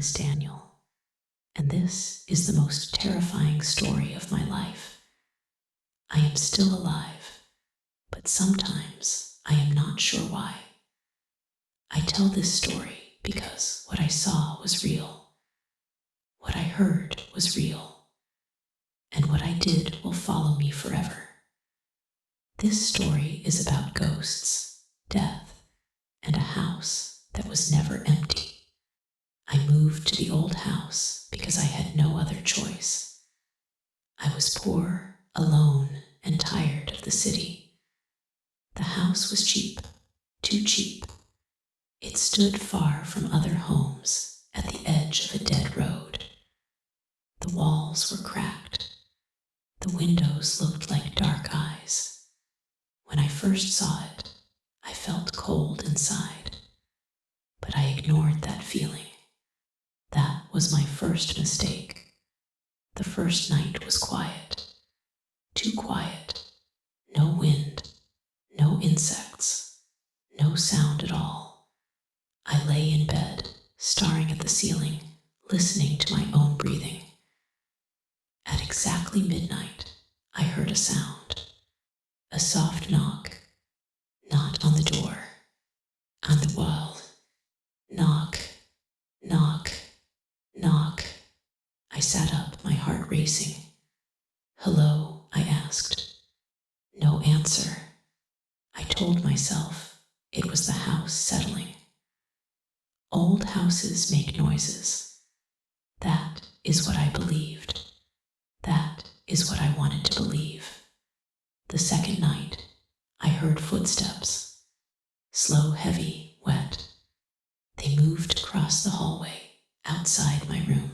is Daniel, and this is the most terrifying story of my life. I am still alive, but sometimes I am not sure why. I tell this story because what I saw was real, what I heard was real, and what I did will follow me forever. This story is about ghosts, death, and a house that was never empty. I moved to the old house because I had no other choice. I was poor, alone, and tired of the city. The house was cheap, too cheap. It stood far from other homes at the edge of a dead road. The walls were cracked. The windows looked like dark eyes. When I first saw it, I felt cold inside, but I ignored that feeling. That was my first mistake. The first night was quiet, too quiet. No wind, no insects, no sound at all. I lay in bed, staring at the ceiling, listening to my own breathing. At exactly midnight, I heard a sound, a soft knock, not on the door, on the wall. Knock, knock, knock. I sat up, my heart racing. Hello, I asked. No answer. I told myself it was the house settling. Old houses make noises. That is what I believed. That is what I wanted to believe. The second night, I heard footsteps. Slow, heavy, wet. They moved across the hallway, outside my room.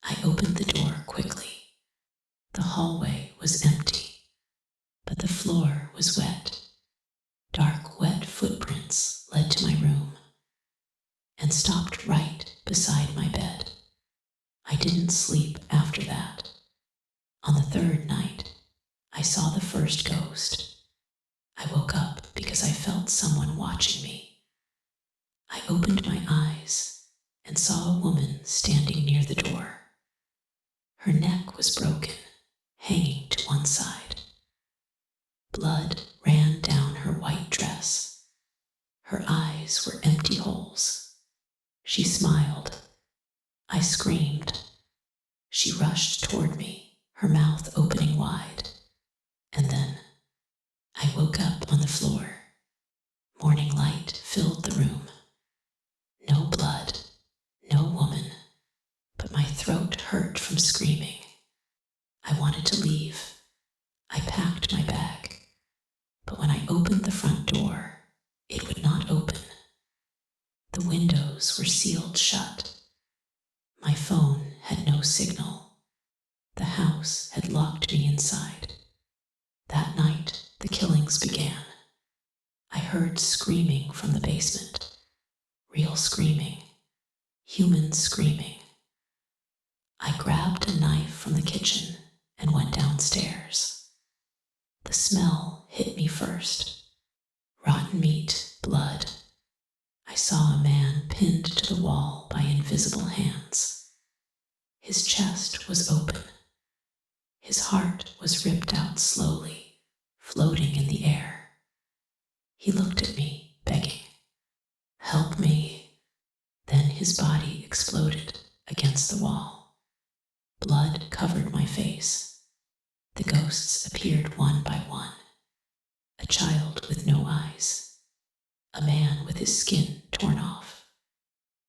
I opened the door quickly. The hallway was empty, but the floor was wet. Dark, wet footprints led to my room and stopped right beside my bed. I didn't sleep after that. On the third night, I saw the first ghost. I woke up because I felt someone watching me. I opened my eyes and saw a woman standing near the door. Her neck was broken, hanging to one side. Blood ran down her white dress. Her eyes were empty holes. She smiled. I screamed. She rushed toward me, her mouth opening wide. And then I woke up on the floor. Morning light filled the room. No blood, no woman, but my throat hurt from screaming. I wanted to leave. I packed my bag, but when I opened the front door, it would not open. The windows were sealed shut. My phone had no signal. The house had locked me inside. That night, the killings began. I heard screaming from the basement. Real screaming. Human screaming. I grabbed a knife from the kitchen and went downstairs. The smell hit me first. Rotten meat, blood. I saw a man pinned to the wall by invisible hands. His chest was open. His heart was ripped out slowly, floating in the air. He looked at me, begging, "Help me." Then his body exploded against the wall. Blood covered my face. The ghosts appeared one by one. A child with no eyes. A man with his skin torn off.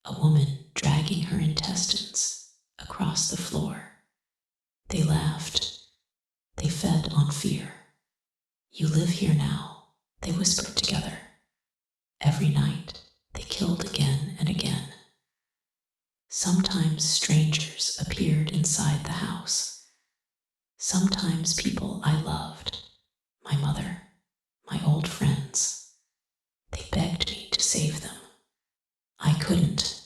A woman dragging her intestines across the floor. They laughed. They fed on fear. "You live here now," they whispered together. Every night, they killed again and again. Sometimes strangers appeared inside the house. Sometimes people I loved, my mother, my old friends. They begged me to save them. I couldn't.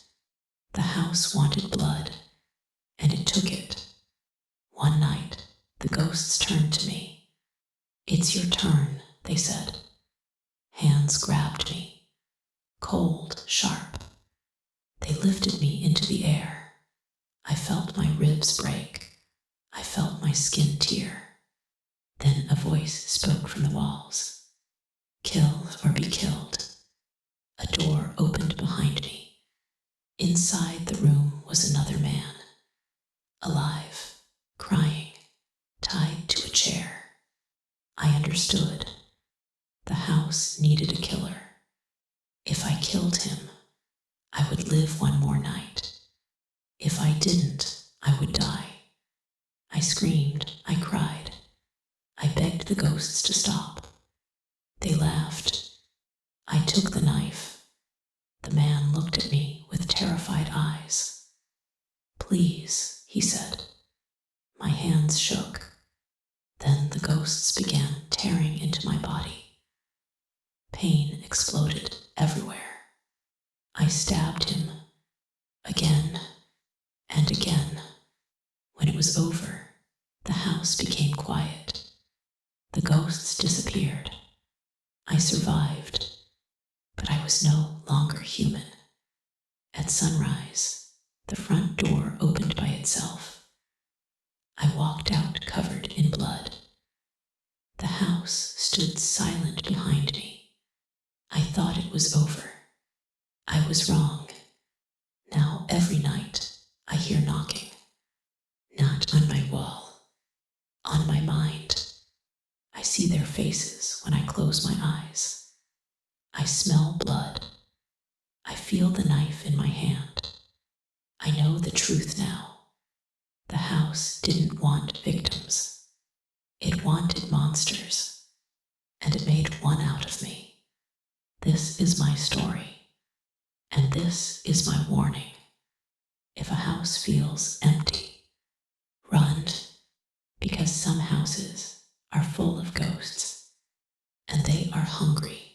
The house wanted blood, and it took it. One night, the ghosts turned to me. "It's your turn," they said. Hands grabbed me, cold, sharp. They lifted me into ribs break. I felt my skin tear. Then a voice spoke from the walls. Kill or be killed. A door opened behind me. Inside the room was another man, alive, crying, tied to a chair. I understood. The house needed a killer. If I killed him, I would live one more night. If I didn't, I would die. I screamed, I cried. I begged the ghosts to stop. They laughed. I took the knife. The man looked at me with terrified eyes. Please, he said. My hands shook. Then the ghosts began tearing into my body. Pain exploded everywhere. I stabbed him again and again. When it was over, the house became quiet. The ghosts disappeared. I survived, but I was no longer human. At sunrise, the front door opened by itself. I walked out covered in blood. The house stood silent behind me. I thought it was over. I was wrong. Now every night I hear knocking. Not on my wall, on my mind. I see their faces when I close my eyes. I smell blood. I feel the knife in my hand. I know the truth now. The house didn't want victims. It wanted monsters, and it made one out of me. This is my story, and this is my warning. If a house feels empty, run, because some houses are full of ghosts, and they are hungry